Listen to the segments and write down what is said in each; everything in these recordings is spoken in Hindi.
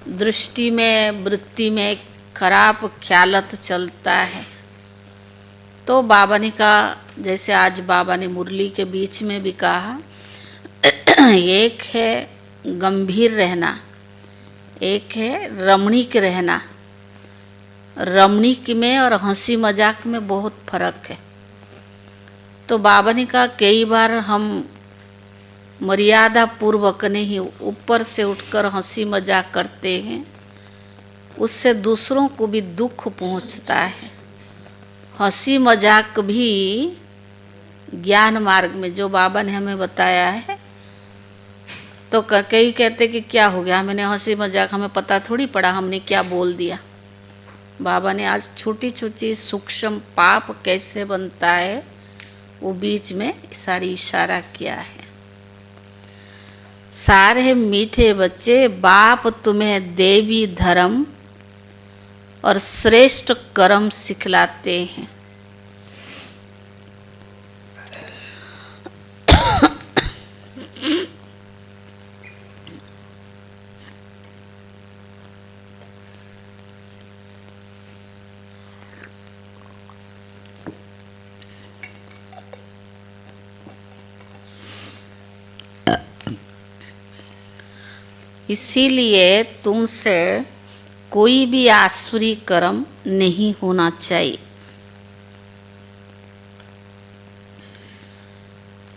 दृष्टि में वृत्ति में खराब ख्यालत चलता है। तो बाबा ने कहा, जैसे आज बाबा ने मुरली के बीच में भी कहा, एक है गंभीर रहना, एक है रमणीक रहना। रमणीक में और हंसी मजाक में बहुत फर्क है। तो बाबा ने कहा कई बार हम मर्यादा पूर्वक नहीं, ऊपर से उठकर हंसी मजाक करते हैं, उससे दूसरों को भी दुख पहुंचता है। हंसी मजाक भी ज्ञान मार्ग में जो बाबा ने हमें बताया है, तो कई कहते कि क्या हो गया, मैंने हंसी मजाक, हमें पता थोड़ी पड़ा हमने क्या बोल दिया। बाबा ने आज छोटी छोटी सूक्ष्म पाप कैसे बनता है वो बीच में सारी इशारा किया है। सारे मीठे बच्चे, बाप तुम्हें देवी धर्म और श्रेष्ठ कर्म सिखलाते हैं। इसीलिए तुमसे कोई भी आसुरी कर्म नहीं होना चाहिए।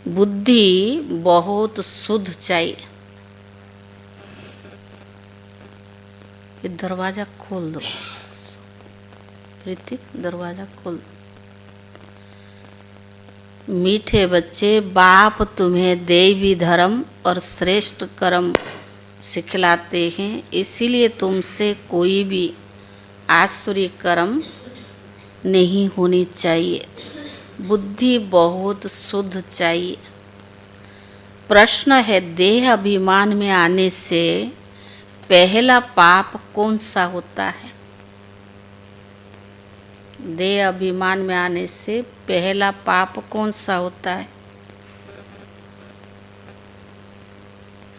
बुद्धि बहुत शुद्ध चाहिए। ये दरवाजा खोल दो ऋतिक, दरवाजा खोल दो। मीठे बच्चे, बाप तुम्हें देवी धर्म और श्रेष्ठ कर्म सिखलाते हैं, इसीलिए तुमसे कोई भी आसुरी कर्म नहीं होनी चाहिए। बुद्धि बहुत शुद्ध चाहिए। प्रश्न है, देह अभिमान में आने से पहला पाप कौन सा होता है? देह अभिमान में आने से पहला पाप कौन सा होता है?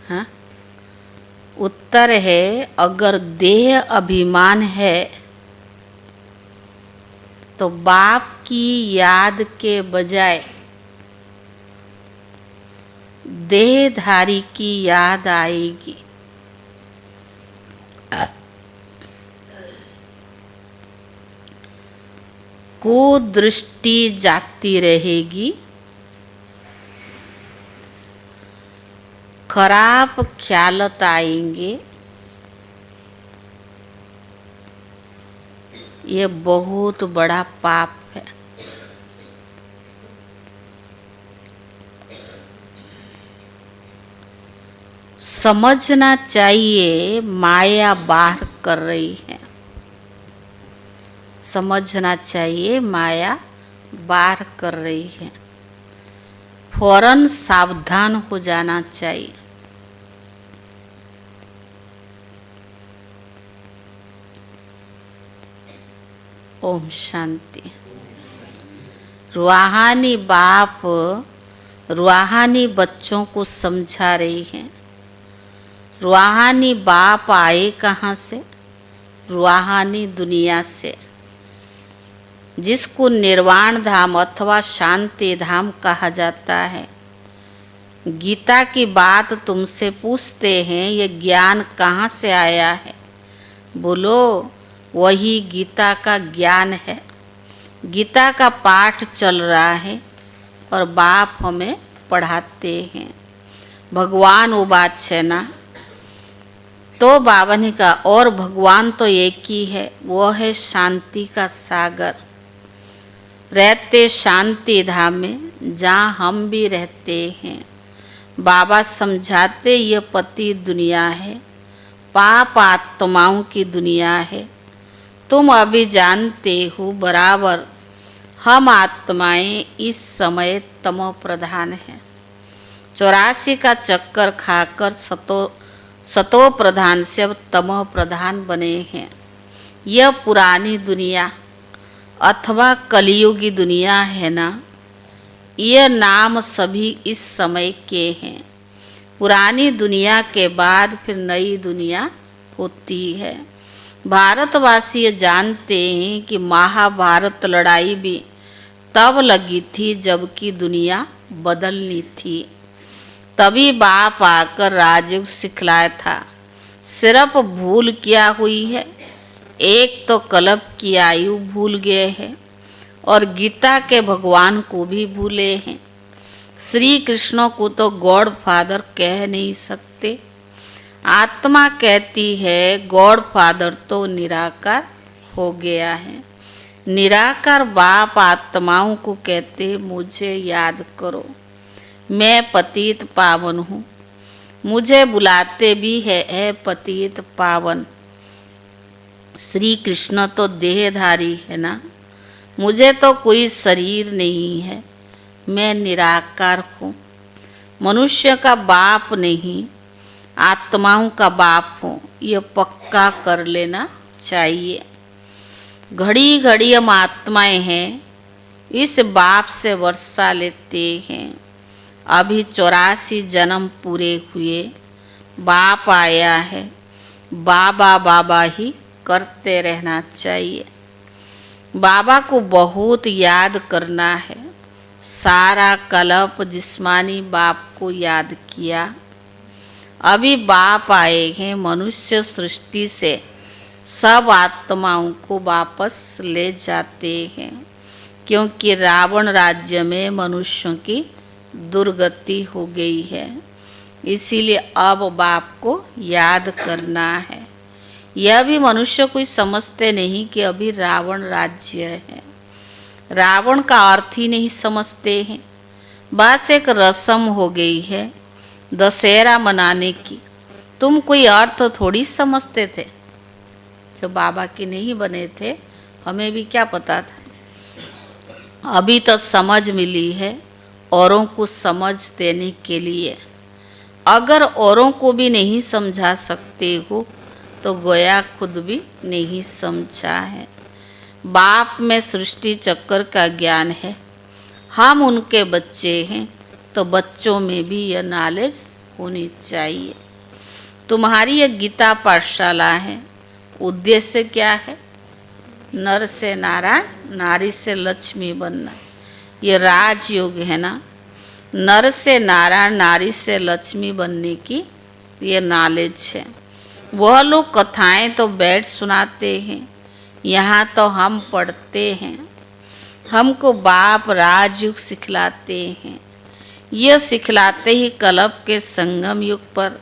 हाँ? उत्तर है, अगर देह अभिमान है तो बाप की याद के बजाय देहधारी की याद आएगी। कुदृष्टि जागती रहेगी, खराब ख्यालत आएंगे। ये बहुत बड़ा पाप है। समझना चाहिए माया बाहर कर रही है। समझना चाहिए माया बाहर कर रही है। फौरन सावधान हो जाना चाहिए। ओम शांति। रूहानी बाप रूहानी बच्चों को समझा रही हैं। रूहानी बाप आए कहाँ से? रूहानी दुनिया से, जिसको निर्वाण धाम अथवा शांति धाम कहा जाता है। गीता की बात तुमसे पूछते हैं, ये ज्ञान कहाँ से आया है? बोलो, वही गीता का ज्ञान है। गीता का पाठ चल रहा है और बाप हमें पढ़ाते हैं। भगवान वो बात है ना। तो बाबा ने कहा, और भगवान तो एक ही है, वो है शांति का सागर। रहते शांति धाम में, जहाँ हम भी रहते हैं। बाबा समझाते, ये पति दुनिया है, पाप आत्माओं की दुनिया है। तुम अभी जानते हो बराबर, हम आत्माएं इस समय तमो प्रधान हैं। 84 का चक्कर खाकर सतो प्रधान से अब तमो प्रधान बने हैं। यह पुरानी दुनिया अथवा कलियुगी दुनिया है ना। यह नाम सभी इस समय के हैं। पुरानी दुनिया के बाद फिर नई दुनिया होती है। भारतवासी ये जानते हैं कि महाभारत लड़ाई भी तब लगी थी जबकि दुनिया बदलनी थी। तभी बाप आकर राजयोग सिखलाया था। सिर्फ भूल क्या हुई है, एक तो कल्प की आयु भूल गए हैं और गीता के भगवान को भी भूले हैं। श्री कृष्ण को तो गॉड फादर कह नहीं सकते। आत्मा कहती है गॉड फादर तो निराकार हो गया है। निराकार बाप आत्माओं को कहते मुझे याद करो, मैं पतित पावन हूँ। मुझे बुलाते भी है पतित पावन। श्री कृष्ण तो देहधारी है ना, मुझे तो कोई शरीर नहीं है, मैं निराकार हूँ। मनुष्य का बाप नहीं, आत्माओं का बाप हूँ, ये पक्का कर लेना चाहिए। घड़ी घड़ी हम आत्माएं हैं, इस बाप से वर्षा लेते हैं। अभी 84 जन्म पूरे हुए, बाप आया है, बाबा बाबा ही करते रहना चाहिए। बाबा को बहुत याद करना है। सारा कल्प जिस्मानी बाप को याद किया। अभी बाप आए हैं, मनुष्य सृष्टि से सब आत्माओं को वापस ले जाते हैं, क्योंकि रावण राज्य में मनुष्यों की दुर्गति हो गई है। इसीलिए अब बाप को याद करना है। यह भी मनुष्य कोई समझते नहीं कि अभी रावण राज्य है। रावण का अर्थ ही नहीं समझते हैं। बस एक रस्म हो गई है दशहरा मनाने की। तुम कोई अर्थ थोड़ी समझते थे। जो बाबा के नहीं बने थे, हमें भी क्या पता था। अभी तो समझ मिली है औरों को समझ देने के लिए। अगर औरों को भी नहीं समझा सकते हो तो गोया खुद भी नहीं समझा है। बाप में सृष्टि चक्र का ज्ञान है। हम उनके बच्चे हैं तो बच्चों में भी यह नॉलेज होनी चाहिए। तुम्हारी यह गीता पाठशाला है। उद्देश्य क्या है? नर से नारायण, नारी से लक्ष्मी बनना। ये राजयोग है ना। नर से नारायण, नारी से लक्ष्मी बनने की ये नॉलेज है। वह लोग कथाएं तो बैठ सुनाते हैं, यहाँ तो हम पढ़ते हैं। हमको बाप राजयुग सिखलाते हैं। यह सिखलाते ही कल्प के संगम युग पर।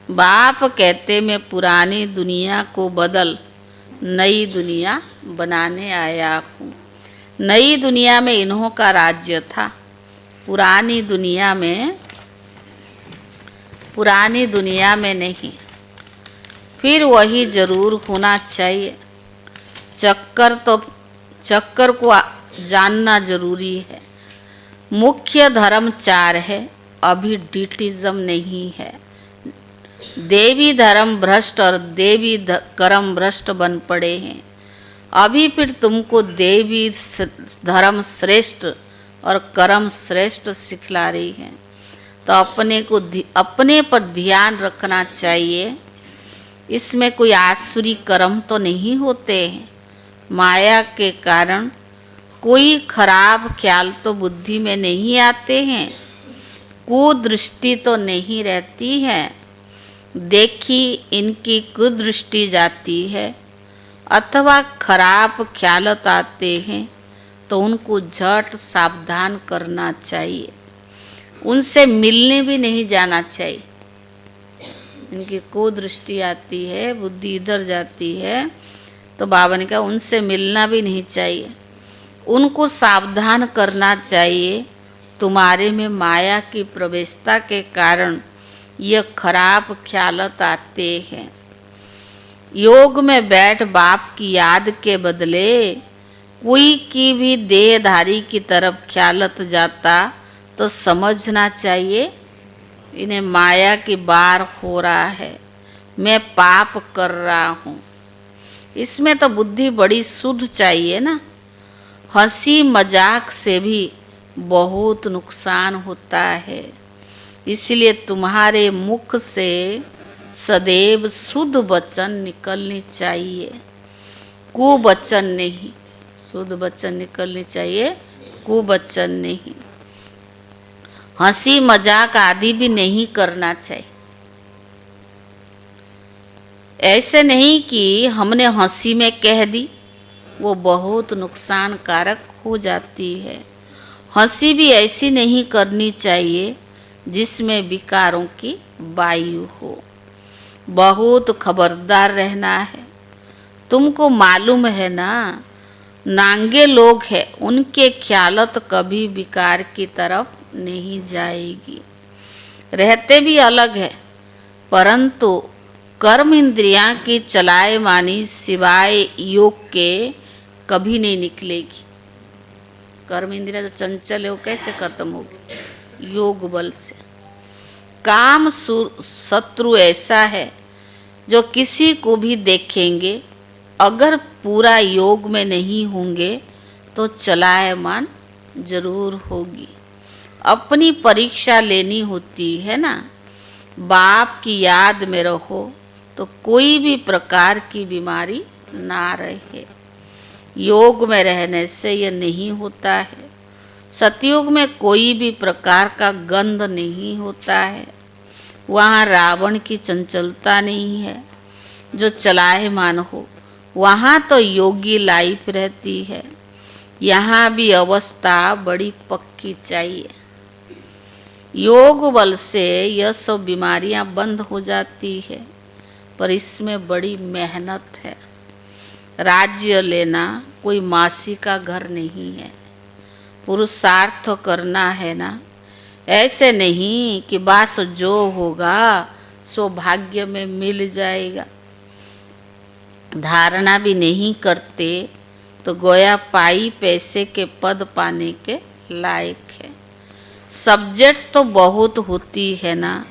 बाप कहते मैं पुरानी दुनिया को बदल नई दुनिया बनाने आया हूँ। नई दुनिया में इन्हों का राज्य था, पुरानी दुनिया में नहीं। फिर वही जरूर होना चाहिए। चक्कर को जानना जरूरी है। मुख्य धर्म 4 है, अभी डिटिज्म नहीं है। देवी धर्म भ्रष्ट और देवी कर्म भ्रष्ट बन पड़े हैं। अभी फिर तुमको देवी धर्म श्रेष्ठ और कर्म श्रेष्ठ सिखला रही है। तो अपने पर ध्यान रखना चाहिए। इसमें कोई आसुरी कर्म तो नहीं होते हैं। माया के कारण कोई खराब ख्याल तो बुद्धि में नहीं आते हैं। कुदृष्टि तो नहीं रहती है। देखी इनकी कुदृष्टि जाती है अथवा खराब ख्यालत आते हैं तो उनको झट सावधान करना चाहिए। उनसे मिलने भी नहीं जाना चाहिए। इनकी कुदृष्टि आती है, बुद्धि इधर जाती है, तो बाबा ने कहा उनसे मिलना भी नहीं चाहिए। उनको सावधान करना चाहिए। तुम्हारे में माया की प्रवेशता के कारण यह खराब ख्यालत आते हैं। योग में बैठ बाप की याद के बदले कोई की भी देहधारी की तरफ ख्यालत जाता तो समझना चाहिए इन्हें माया की बार हो रहा है, मैं पाप कर रहा हूँ। इसमें तो बुद्धि बड़ी शुद्ध चाहिए ना। हंसी मजाक से भी बहुत नुकसान होता है। इसलिए तुम्हारे मुख से सदैव शुद्ध वचन निकलनी चाहिए, कुवचन नहीं। शुद्ध वचन निकलनी चाहिए, कुवचन नहीं। हंसी मजाक आदि भी नहीं करना चाहिए। ऐसे नहीं कि हमने हंसी में कह दी, वो बहुत नुकसानकारक हो जाती है। हंसी भी ऐसी नहीं करनी चाहिए जिसमें विकारों की वायु हो। बहुत खबरदार रहना है। तुमको मालूम है ना, नांगे लोग हैं, उनके ख्यालत कभी विकार की तरफ नहीं जाएगी। रहते भी अलग है, परंतु कर्म इंद्रियां की चलाए मानी सिवाय योग के कभी नहीं निकलेगी। कर्म इंद्रिया जो चंचल है वो कैसे खत्म होगी? योग बल से। काम शत्रु ऐसा है जो किसी को भी देखेंगे, अगर पूरा योग में नहीं होंगे तो चलायमान जरूर होगी। अपनी परीक्षा लेनी होती है ना। बाप की याद में रहो तो कोई भी प्रकार की बीमारी ना रहे। योग में रहने से यह नहीं होता है। सतयुग में कोई भी प्रकार का गंध नहीं होता है। वहाँ रावण की चंचलता नहीं है जो चलायमान हो। वहाँ तो योगी लाइफ रहती है। यहाँ भी अवस्था बड़ी पक्की चाहिए। योग बल से यह सब बीमारियाँ बंद हो जाती है, पर इसमें बड़ी मेहनत है। राज्य लेना कोई मासी का घर नहीं है। पुरुषार्थ करना है ना। ऐसे नहीं कि बस जो होगा सौभाग्य में मिल जाएगा। धारणा भी नहीं करते तो गोया पाई पैसे के पद पाने के लायक है। सब्जेक्ट तो बहुत होती है ना।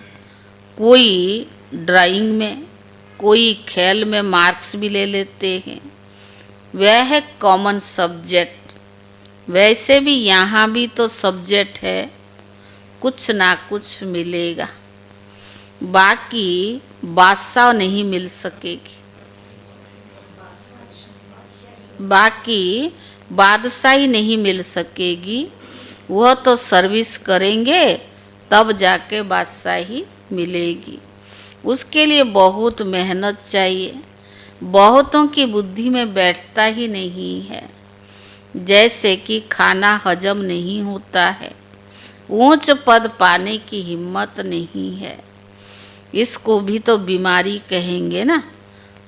कोई ड्राइंग में, कोई खेल में मार्क्स भी ले लेते हैं। वह है कॉमन सब्जेक्ट। वैसे भी यहाँ भी तो सब्जेक्ट है, कुछ ना कुछ मिलेगा। बाकी बादशाह नहीं मिल सकेगी। बाकी बादशाही नहीं मिल सकेगी। वह तो सर्विस करेंगे तब जाके बादशाही मिलेगी। उसके लिए बहुत मेहनत चाहिए। बहुतों की बुद्धि में बैठता ही नहीं है। जैसे कि खाना हजम नहीं होता है, ऊंच पद पाने की हिम्मत नहीं है। इसको भी तो बीमारी कहेंगे ना।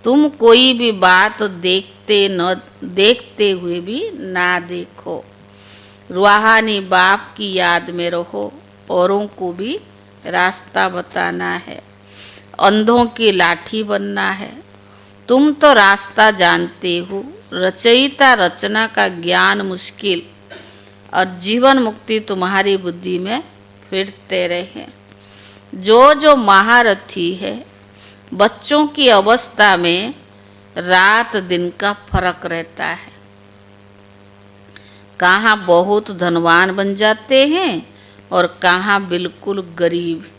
तुम कोई भी बात देखते हुए भी ना देखो। रूहानी बाप की याद में रहो। औरों को भी रास्ता बताना है। अंधों की लाठी बनना है। तुम तो रास्ता जानते हो। रचयिता रचना का ज्ञान मुश्किल, और जीवन मुक्ति तुम्हारी बुद्धि में फिरते रहे। जो महारथी है, बच्चों की अवस्था में रात दिन का फर्क रहता है। कहाँ बहुत धनवान बन जाते हैं और कहाँ बिल्कुल गरीब।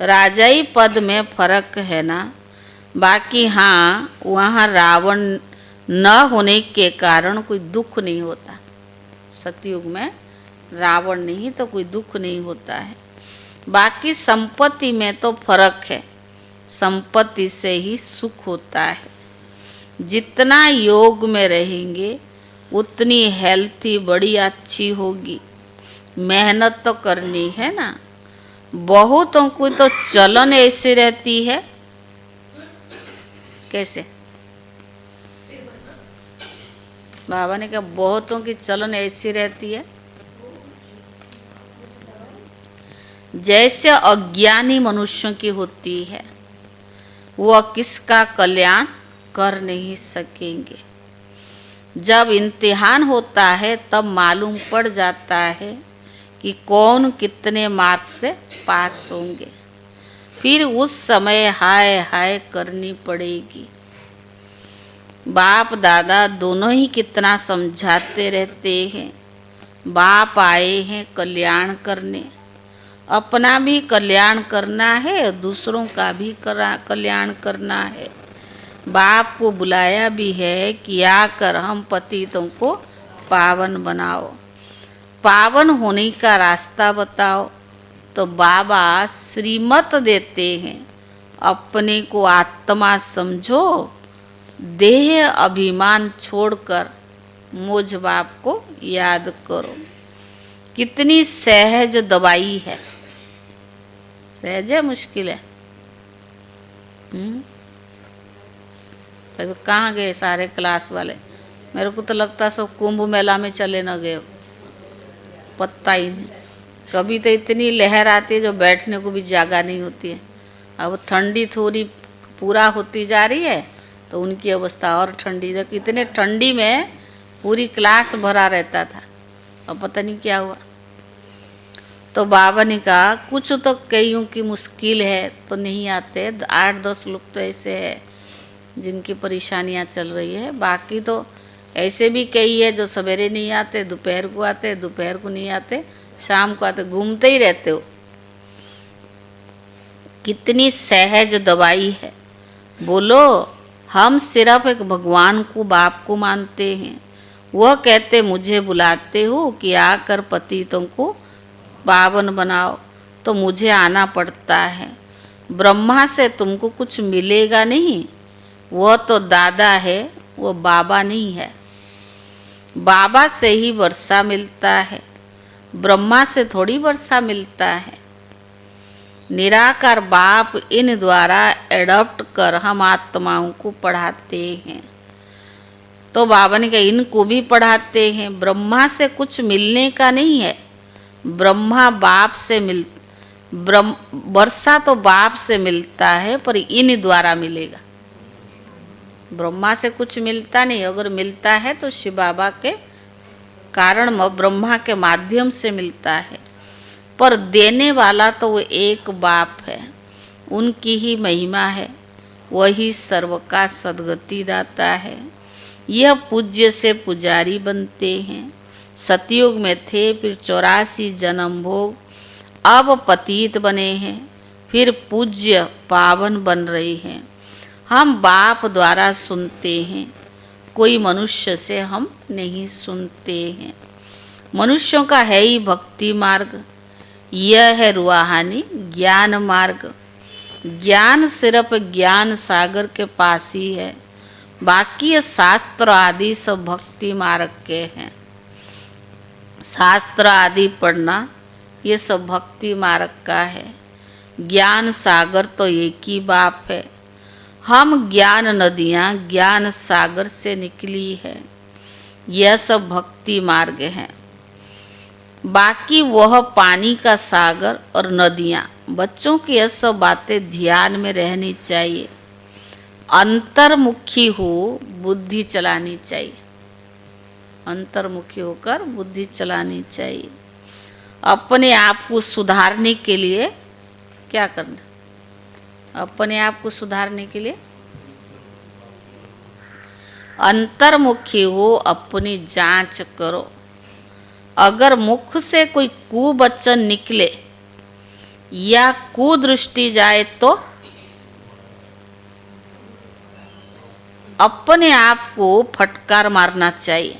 राजाई पद में फर्क है ना। बाकी हाँ, वहाँ रावण न होने के कारण कोई दुख नहीं होता। सतयुग में रावण नहीं तो कोई दुख नहीं होता है। बाकी संपत्ति में तो फर्क है। संपत्ति से ही सुख होता है। जितना योग में रहेंगे उतनी हेल्थी बड़ी अच्छी होगी। मेहनत तो करनी है ना। बहुतों को तो चलन ऐसी रहती है। कैसे? बाबा ने कहा बहुतों की चलन ऐसी रहती है जैसे अज्ञानी मनुष्यों की होती है। वह किसका कल्याण कर नहीं सकेंगे। जब इम्तिहान होता है तब मालूम पड़ जाता है कि कौन कितने मार्क्स से पास होंगे। फिर उस समय हाय हाय करनी पड़ेगी। बाप दादा दोनों ही कितना समझाते रहते हैं। बाप आए हैं कल्याण करने, अपना भी कल्याण करना है और दूसरों का भी कल्याण करना है। बाप को बुलाया भी है कि आकर हम पतितों को पावन बनाओ, पावन होने का रास्ता बताओ। तो बाबा श्रीमत देते हैं, अपने को आत्मा समझो, देह अभिमान छोड़कर मुझ बाप को याद करो। कितनी सहज दवाई है। सहज है, मुश्किल है? तो कहाँ गए सारे क्लास वाले? मेरे को तो लगता सब कुंभ मेला में चले न गए, पता ही नहीं। कभी तो इतनी लहर आती है जो बैठने को भी जगह नहीं होती है। अब ठंडी थोड़ी पूरा होती जा रही है तो उनकी अवस्था और ठंडी। तक इतने ठंडी में पूरी क्लास भरा रहता था, अब पता नहीं क्या हुआ। तो बाबा ने कहा कुछ तो कईयों की मुश्किल है तो नहीं आते, 8-10 लोग तो ऐसे हैं जिनकी परेशानियां चल रही है। बाकी तो ऐसे भी कई है जो सवेरे नहीं आते, दोपहर को आते, दोपहर को नहीं आते, शाम को आते, घूमते ही रहते हो। कितनी सहज दवाई है। बोलो, हम सिर्फ एक भगवान को, बाप को मानते हैं। वह कहते मुझे बुलाते हो कि आकर पतितों को पावन बनाओ, तो मुझे आना पड़ता है। ब्रह्मा से तुमको कुछ मिलेगा नहीं, वह तो दादा है, वो बाबा नहीं है। बाबा से ही वर्षा मिलता है, ब्रह्मा से थोड़ी वर्षा मिलता है। निराकार बाप इन द्वारा एडॉप्ट कर हम आत्माओं को पढ़ाते हैं। तो बाबा ने कहा इनको भी पढ़ाते हैं। ब्रह्मा से कुछ मिलने का नहीं है, ब्रह्मा बाप से वर्षा तो बाप से मिलता है, पर इन द्वारा मिलेगा। ब्रह्मा से कुछ मिलता नहीं, अगर मिलता है तो शिव बाबा के कारण ब्रह्मा के माध्यम से मिलता है। पर देने वाला तो वो एक बाप है, उनकी ही महिमा है, वही सर्व का सद्गति दाता है। यह पूज्य से पुजारी बनते हैं। सतयुग में थे, फिर 84 जन्म भोग, अब पतित बने हैं, फिर पूज्य पावन बन रहे हैं। हम बाप द्वारा सुनते हैं, कोई मनुष्य से हम नहीं सुनते हैं। मनुष्यों का है ही भक्ति मार्ग, यह है रूहानी ज्ञान मार्ग। ज्ञान सिर्फ ज्ञान सागर के पास ही है, बाकी ये शास्त्र आदि सब भक्ति मार्ग के हैं। शास्त्र आदि पढ़ना ये सब भक्ति मार्ग का है। ज्ञान सागर तो एक ही बाप है। हम ज्ञान नदियाँ ज्ञान सागर से निकली है, यह सब भक्ति मार्ग है। बाकी वह पानी का सागर और नदियाँ, बच्चों की यह सब बातें ध्यान में रहनी चाहिए। अंतर्मुखी हो बुद्धि चलानी चाहिए, अंतर्मुखी होकर बुद्धि चलानी चाहिए। अपने आप को सुधारने के लिए क्या करना? अपने आप को सुधारने के लिए अंतर्मुखी हो, अपनी जांच करो। अगर मुख से कोई कुवचन निकले या कुदृष्टि जाए तो अपने आप को फटकार मारना चाहिए।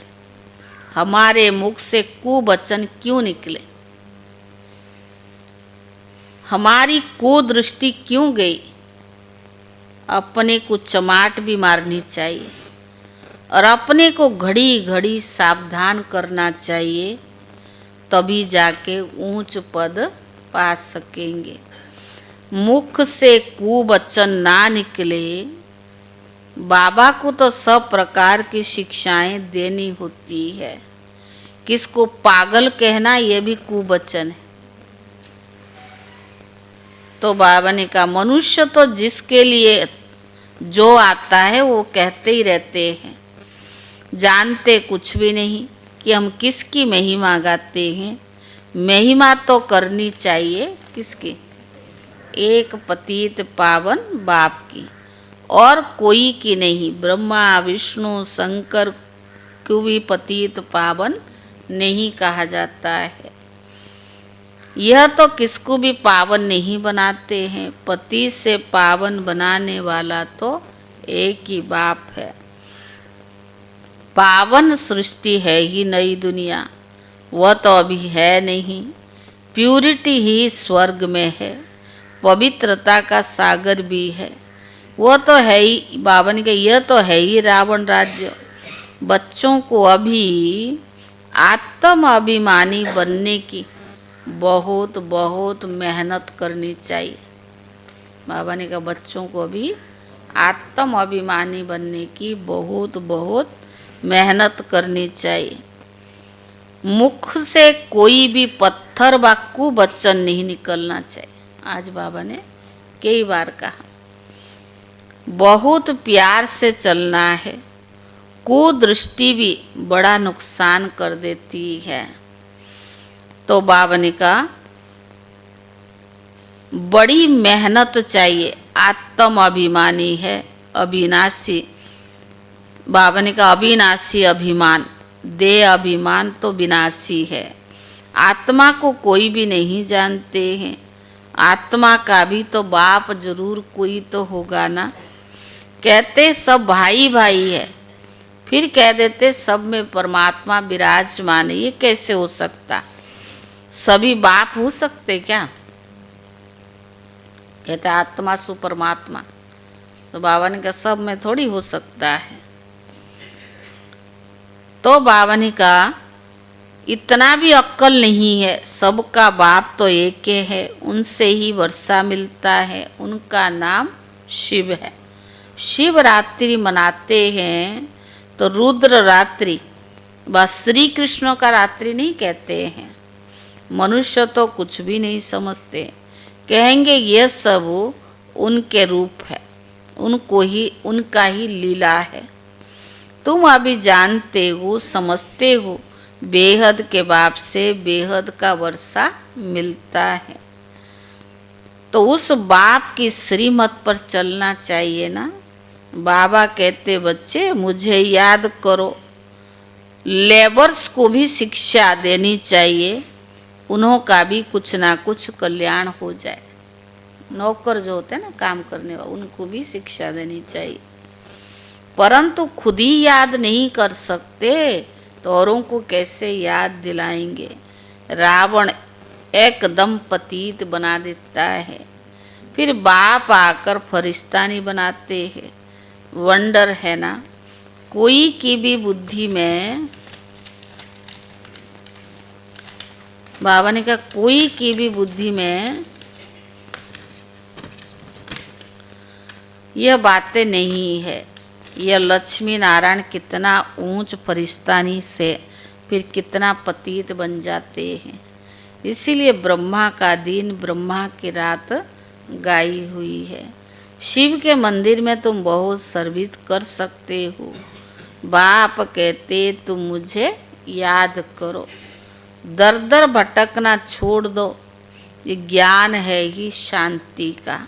हमारे मुख से कुवचन क्यों निकले? हमारी कुदृष्टि क्यों गई? अपने को चमाट भी मारनी चाहिए और अपने को घड़ी घड़ी सावधान करना चाहिए, तभी जाके ऊंच पद पा सकेंगे। मुख से कुवचन ना निकले, बाबा को तो सब प्रकार की शिक्षाएं देनी होती है। किसको पागल कहना यह भी कुवचन है। तो बाबा ने कहा मनुष्य तो जिसके लिए जो आता है वो कहते ही रहते हैं, जानते कुछ भी नहीं कि हम किसकी महिमा गाते हैं। महिमा तो करनी चाहिए किसकी? एक पतित पावन बाप की, और कोई की नहीं। ब्रह्मा विष्णु शंकर को भी पतित पावन नहीं कहा जाता है। यह तो किसको भी पावन नहीं बनाते हैं, पति से पावन बनाने वाला तो एक ही बाप है। पावन सृष्टि है ही नई दुनिया, वह तो अभी है नहीं। प्यूरिटी ही स्वर्ग में है, पवित्रता का सागर भी है, वो तो है ही। बाबा ने कहा यह तो है ही रावण राज्य। बच्चों को अभी आत्म अभिमानी बनने की बहुत बहुत मेहनत करनी चाहिए। बाबा ने कहा बच्चों को अभी आत्म अभिमानी बनने की बहुत बहुत मेहनत करनी चाहिए। मुख से कोई भी पत्थर वाक्कू वचन नहीं निकलना चाहिए। आज बाबा ने कई बार कहा बहुत प्यार से चलना है, कुदृष्टि भी बड़ा नुकसान कर देती है। तो बाबा ने कहा बड़ी मेहनत चाहिए, आत्म अभिमानी है अविनाशी। बाबा ने कहा अविनाशी अभिमान, दे अभिमान तो विनाशी है। आत्मा को कोई भी नहीं जानते हैं, आत्मा का भी तो बाप जरूर कोई तो होगा ना। कहते सब भाई भाई है, फिर कह देते सब में परमात्मा विराजमान है। ये कैसे हो सकता? सभी बाप हो सकते क्या? कहते आत्मा सु परमात्मा, तो बाबा ने कहा सब में थोड़ी हो सकता है। तो बाबा ने कहा इतना भी अक्कल नहीं है, सबका बाप तो एक है, उनसे ही वर्षा मिलता है, उनका नाम शिव है। शिवरात्रि मनाते हैं तो रुद्र रात्रि बस श्री कृष्ण का रात्रि नहीं कहते हैं। मनुष्य तो कुछ भी नहीं समझते, कहेंगे ये सब उनके रूप है, उनको ही उनका ही लीला है। तुम अभी जानते हो समझते हो बेहद के बाप से बेहद का वर्षा मिलता है, तो उस बाप की श्रीमत पर चलना चाहिए ना। बाबा कहते बच्चे मुझे याद करो, लेबर्स को भी शिक्षा देनी चाहिए, उन्हों का भी कुछ ना कुछ कल्याण हो जाए। नौकर जो होते हैं ना काम करने वाले, उनको भी शिक्षा देनी चाहिए। परंतु खुद ही याद नहीं कर सकते तो औरों को कैसे याद दिलाएंगे। रावण एकदम पतित बना देता है, फिर बाप आकर फरिश्ता नहीं बनाते हैं। वंडर है ना, कोई की भी बुद्धि में, बाबा ने कहा कोई की भी बुद्धि में यह बातें नहीं है। यह लक्ष्मी नारायण कितना ऊंच फरिश्तानी से फिर कितना पतित बन जाते हैं। इसीलिए ब्रह्मा का दिन ब्रह्मा की रात गाई हुई है। शिव के मंदिर में तुम बहुत सर्विस कर सकते हो। बाप कहते तुम मुझे याद करो, दर दर भटकना छोड़ दो, ये ज्ञान है ही शांति का।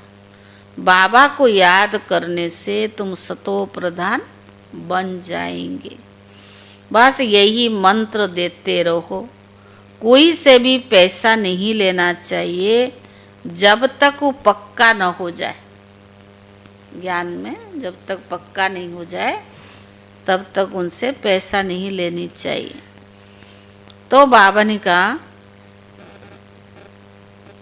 बाबा को याद करने से तुम सतो प्रधान बन जाएंगे। बस यही मंत्र देते रहो। कोई से भी पैसा नहीं लेना चाहिए जब तक वो पक्का न हो जाए। ज्ञान में जब तक पक्का नहीं हो जाए तब तक उनसे पैसा नहीं लेनी चाहिए। तो बाबा ने कहा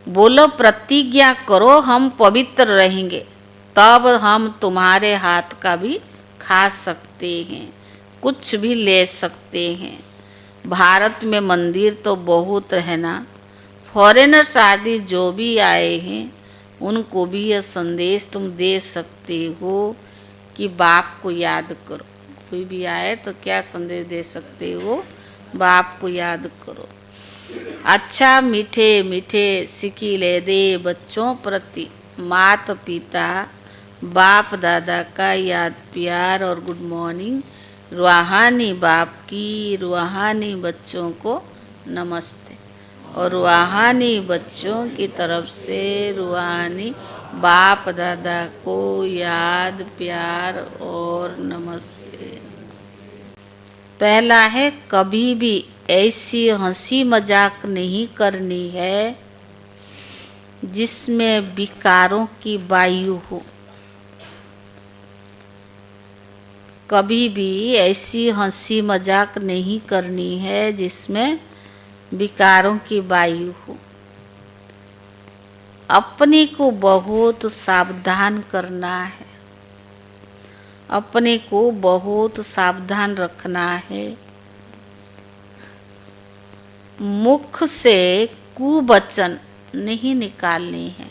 बोलो प्रतिज्ञा करो हम पवित्र रहेंगे, तब हम तुम्हारे हाथ का भी खा सकते हैं, कुछ भी ले सकते हैं। भारत में मंदिर तो बहुत है ना, फॉरेनर्स आदि जो भी आए हैं उनको भी यह संदेश तुम दे सकते हो कि बाप को याद करो। कोई भी आए तो क्या संदेश दे सकते हो? बाप को याद करो। अच्छा मीठे मीठे सिकीले दे बच्चों प्रति माता पिता बाप दादा का याद प्यार और गुड मॉर्निंग। रूहानी बाप की रूहानी बच्चों को नमस्ते, और रूहानी बच्चों की तरफ से रूहानी बाप दादा को याद प्यार और नमस्ते। पहला है कभी भी ऐसी हंसी मजाक नहीं करनी है जिसमें विकारों की वायु हो। कभी भी ऐसी हंसी मजाक नहीं करनी है जिसमें विकारों की वायु हो। अपने को बहुत सावधान करना है, अपने को बहुत सावधान रखना है। मुख से कुवचन नहीं निकालनी है।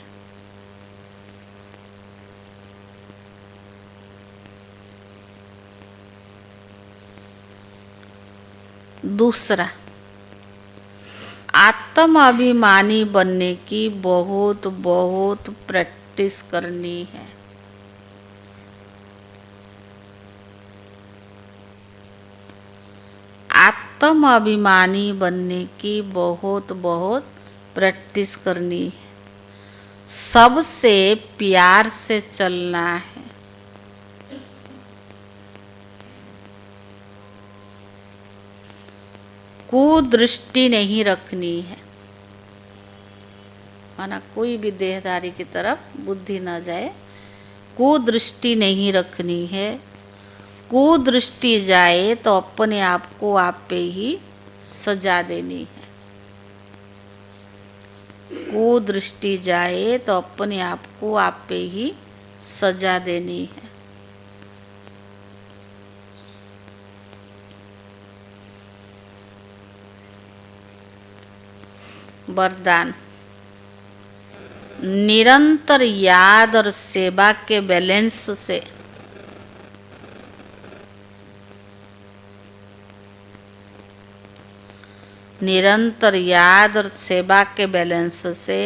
दूसरा, आत्म अभिमानी बनने की बहुत बहुत प्रैक्टिस करनी है। आत्म अभिमानी बनने की बहुत बहुत प्रैक्टिस करनी है। सबसे प्यार से चलना है। कुदृष्टि नहीं रखनी है, माना कोई भी देहधारी की तरफ बुद्धि न जाए। कुदृष्टि नहीं रखनी है। कुदृष्टि जाए तो अपने आप को आप पे ही सजा देनी है। कुदृष्टि जाए तो अपने आप को आप पे ही सजा देनी है। वरदान, निरंतर याद और सेवा के बैलेंस से निरंतर याद और सेवा के बैलेंस से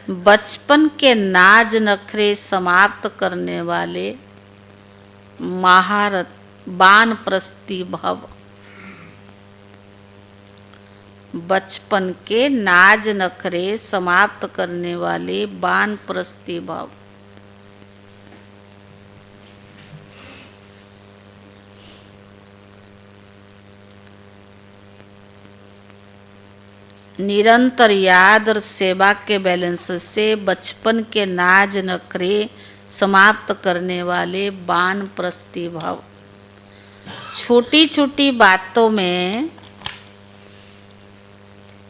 बचपन के नाज नखरे समाप्त करने वाले महारथ वानप्रस्थी भव। बचपन के नाज नखरे समाप्त करने वाले वानप्रस्थी भव। निरंतर याद और सेवा के बैलेंस से बचपन के नाज नखरे समाप्त करने वाले वानप्रस्थी भव। छोटी छोटी बातों में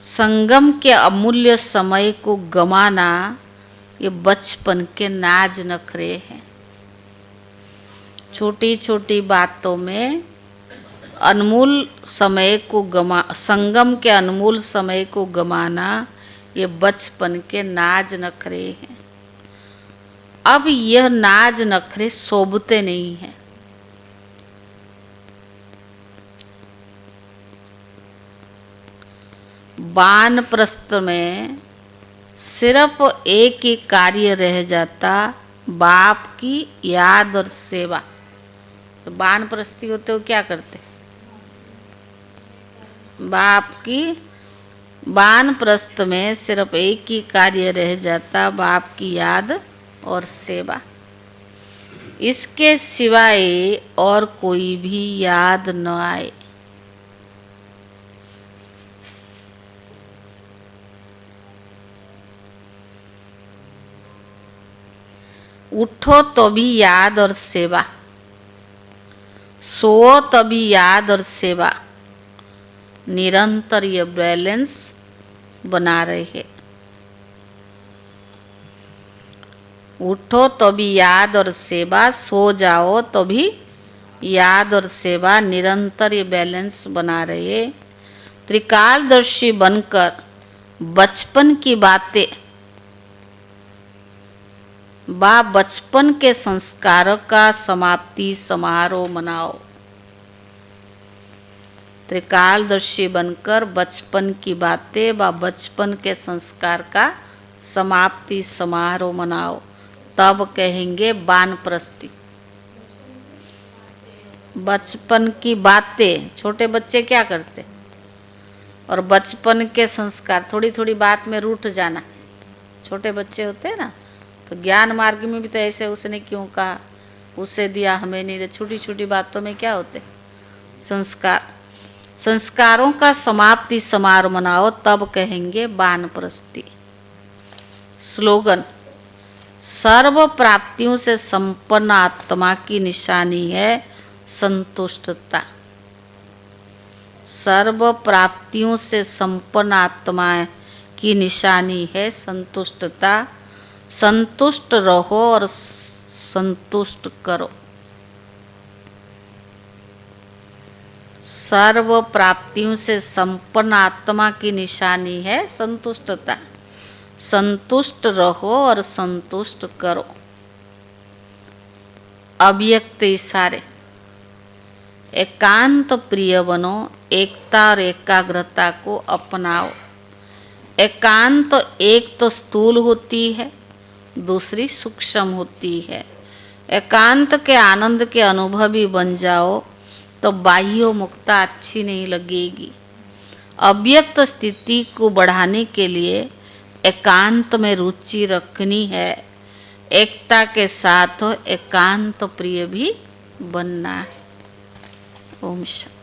संगम के अमूल्य समय को गंवाना, ये बचपन के नाज नखरे हैं। छोटी छोटी बातों में अनमोल समय को संगम के अनमोल समय को गंवाना, ये बचपन के नाज नखरे हैं। अब यह नाज नखरे शोभते नहीं हैं। वानप्रस्थ में सिर्फ एक ही कार्य रह जाता, बाप की याद और सेवा। तो वानप्रस्थी होते हो क्या करते? बाप की वानप्रस्थ में सिर्फ एक ही कार्य रह जाता, बाप की याद और सेवा। इसके सिवाय और कोई भी याद न आए। उठो तो भी याद और सेवा, सो तो भी याद और सेवा। निरंतर ये बैलेंस बना रहे हैं। उठो तो भी याद और सेवा, सो जाओ तो भी याद और सेवा। निरंतर ये बैलेंस बना रहे। त्रिकालदर्शी बनकर बचपन की बातें बचपन के संस्कारों का समाप्ति समारोह मनाओ। त्रिकालदर्शी बनकर बचपन की बातें बचपन के संस्कार का समाप्ति समारोह मनाओ, तब कहेंगे वानप्रस्थी। बचपन की बातें, छोटे बच्चे क्या करते? और बचपन के संस्कार, थोड़ी थोड़ी बात में रूठ जाना। छोटे बच्चे होते हैं ना, तो ज्ञान मार्ग में भी तो ऐसे, उसने क्यों कहा, उसे दिया हमें नहीं दिया। छोटी छोटी बातों में क्या होते? संस्कार। संस्कारों का समाप्ति समारोह मनाओ, तब कहेंगे वानप्रस्थी। स्लोगन: सर्व प्राप्तियों से संपन्न आत्मा की निशानी है संतुष्टता। सर्व प्राप्तियों से संपन्न आत्मा की निशानी है संतुष्टता। संतुष्ट रहो और संतुष्ट करो। सर्व प्राप्तियों से संपन्न आत्मा की निशानी है संतुष्टता। संतुष्ट रहो और संतुष्ट करो। अव्यक्त इशारे: एकांत प्रिय बनो, एकता और एकाग्रता को अपनाओ। एकांत एक तो स्थूल होती है, दूसरी सूक्ष्म होती है। एकांत के आनंद के अनुभवी बन जाओ तो बाह्य मुक्ता अच्छी नहीं लगेगी। अव्यक्त स्थिति को बढ़ाने के लिए एकांत में रुचि रखनी है। एकता के साथ एकांत प्रिय भी बनना है। ओम शांति।